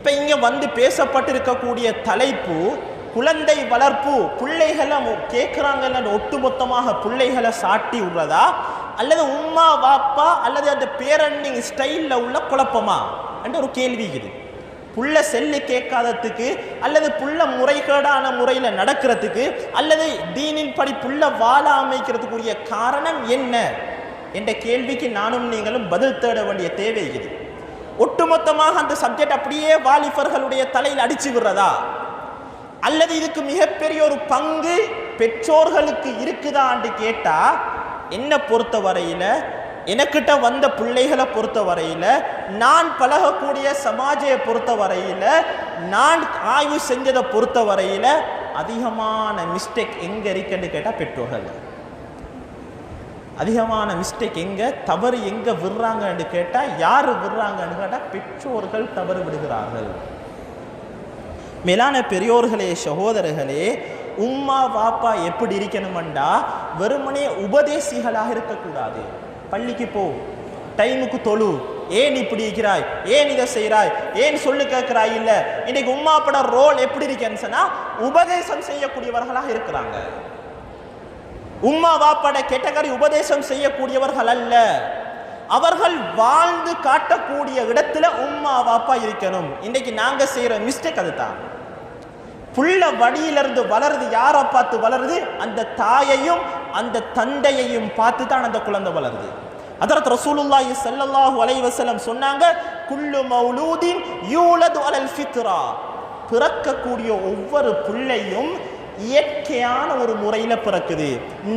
இப்போ இங்கே வந்து பேசப்பட்டிருக்கக்கூடிய தலைப்பு குழந்தை வளர்ப்பு. பிள்ளைகளை கேட்குறாங்கன்னு ஒட்டுமொத்தமாக பிள்ளைகளை சாட்டி விடுறதா அல்லது உம்மா வாப்பா அல்லது அந்த பேரண்டிங் ஸ்டைலில் உள்ள குழப்பமா என்ற ஒரு கேள்வி இது. புள்ள செல்லு கேட்காததுக்கு அல்லது புள்ள முறைகேடான முறையில் நடக்கிறதுக்கு அல்லது தீனின் படி புள்ள வாழ அமைக்கிறதுக்குரிய காரணம் என்ன என்ற கேள்விக்கு நானும் நீங்களும் பதில் தேட வேண்டிய தேவை இது. ஒட்டுமொத்தமாக அந்த சப்ஜெக்ட் அப்படியே வாலிபர்களுடைய தலையில் அடிச்சு விடுறதா அல்லது இதுக்கு மிகப்பெரிய ஒரு பங்கு பெற்றோர்களுக்கு இருக்குதான்னு கேட்டா, என்ன பொறுத்த வரையில எனக்கிட்ட வந்த பிள்ளைகளை பொறுத்த வரையில நான் பழகக்கூடிய சமாஜத்தை பொறுத்த வரையில நான் ஆய்வு செஞ்சதை பொறுத்த வரையில அதிகமான மிஸ்டேக் எங்க இருக்குன்னு கேட்டா பெற்றோர்கள். அதிகமான மிஸ்டேக் எங்க, தவறு எங்க விடுறாங்கன்னு கேட்டா, யாரு விடுறாங்கன்னு கேட்டா பெற்றோர்கள் தவறு விடுகிறார்கள். மேலான பெரியோர்களே, சகோதரர்களே, உம்மா வாப்பா எப்படி இருக்கணும்டா வெறுமனே உபதேசிகளாக இருக்கக்கூடாது. பள்ளிக்கு போ, டைமுக்கு தொழு, ஏன் இப்படி இருக்கிறாய், ஏன் இதை செய்கிறாய், ஏன் சொல்லு கேட்கிறாய். இல்லை, இன்னைக்கு உம்மா பட ரோல் எப்படி இருக்கேன்னு சொன்னா உபதேசம் செய்யக்கூடியவர்களாக இருக்கிறாங்க. உம்மா வாப்பாட கேட்டகரி உபதேசம் செய்யக்கூடியவர்கள் அல்ல. அவர்கள் வாழ்ந்து காட்டக்கூடிய இடத்துல உம்மா வாப்பா இருக்கணும். இன்னைக்கு நாங்க செய்யற மிஸ்டேக் அதுதான். புள்ள வடியிலிருந்து வளருது, யாரை பார்த்து வளருது? அந்த தாயையும் அந்த தந்தையையும் பார்த்து தான் அந்த குழந்தை வளருது. ஹஜ்ரத் ரசூலுல்லாஹி ஸல்லல்லாஹு அலைஹி வஸல்லம் சொன்னாங்க, குல்லு மௌலூதின் யூலது அலல் ஃபித்ரா. பிறக்கக்கூடிய ஒவ்வொரு பிள்ளையும் இயற்கையான ஒரு முறையில பிறக்குது,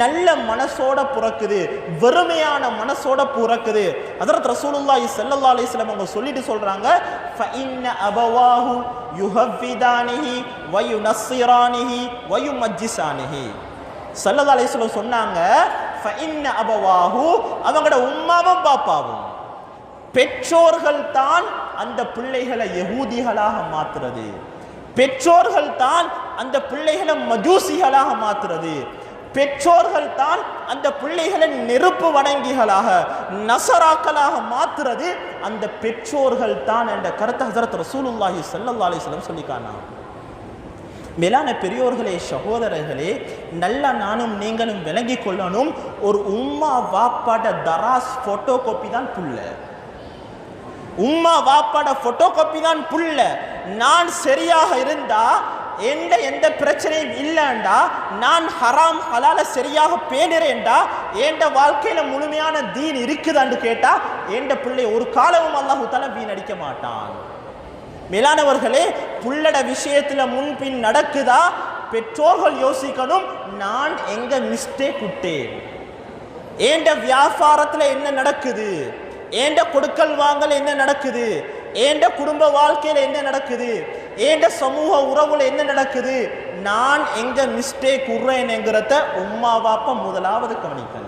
நல்ல மனசோட பிறக்குது, வெறுமையான மனசோட பிறக்குது. ஹஜ்ரத் ரசூலுல்லாஹி ஸல்லல்லாஹு அலைஹி வஸல்லம் அவங்க சொல்லிட்டு சொல்றாங்க, ஃபஇன்ன அபவாஹு யுஹவ்விதானிஹி வ யுனஸ்ஸிரானிஹி வ யுமஜ்ஜிசானிஹி. ஸல்லல்லாஹு அலைஹி வஸல்லம் சொன்னாங்க, ஃபஇன்ன அபவாஹு, அவங்களோட உம்மாவும் பாப்பாவும், பெற்றோர்கள் தான் அந்த பிள்ளைகளை யகூதிகளாக மாத்துறது, பெற்றோர்கள் தான் அந்த பிள்ளைகளை மஜூசிகளாக மாற்றுறது, பெற்றோர்கள் தான் அந்த பிள்ளைகளை நெருப்பு வணங்கிகளாக நசராக்களாக மாற்றுறது அந்த பெற்றோர்கள் தான் என்ற கருத்தை ஹஜ்ரத் ரசூலுல்லாஹி ஸல்லல்லாஹு அலைஹி வஸல்லம் சொல்லிக்கானா. மேலான பெரியோர்களே, சகோதரர்களே, நல்லா நானும் நீங்களும் விளங்கி கொள்ளணும். ஒரு உம்மா வாப்பாட தராஸ் போட்டோ காப்பி தான் புள்ள. உம்மா வாப்பாட போட்டோ காப்பி தான் புள்ள. நான் சரியாக இருந்தா எந்த பிரச்சனையும் இல்லைண்டா, நான் ஹராம் ஹலால சரியாக பேணுறேன்டா, எந்த வாழ்க்கையில முழுமையான தீன் இருக்குதான்னு கேட்டா எந்த பிள்ளை ஒரு காலமும் அல்லாஹு தஆலா வீணடிக்க மாட்டான். மேலானவர்களே, புள்ளட விஷயத்துல முன்பின் நடக்குதா பெற்றோர்கள் யோசிக்கணும், நான் எங்க மிஸ்டேக் விட்டேன், ஏண்ட வியாபாரத்துல என்ன நடக்குது, ஏண்ட கொடுக்கல் வாங்கல் என்ன நடக்குது, ஏண்ட குடும்ப வாழ்க்கையில என்ன நடக்குது, ஏண்ட சமூக உறவுல என்ன நடக்குது, நான் எங்க மிஸ்டேக் உடுறேன்ங்கிறத உம்மா வாப்பா முதலாவது கவனிக்கணும்.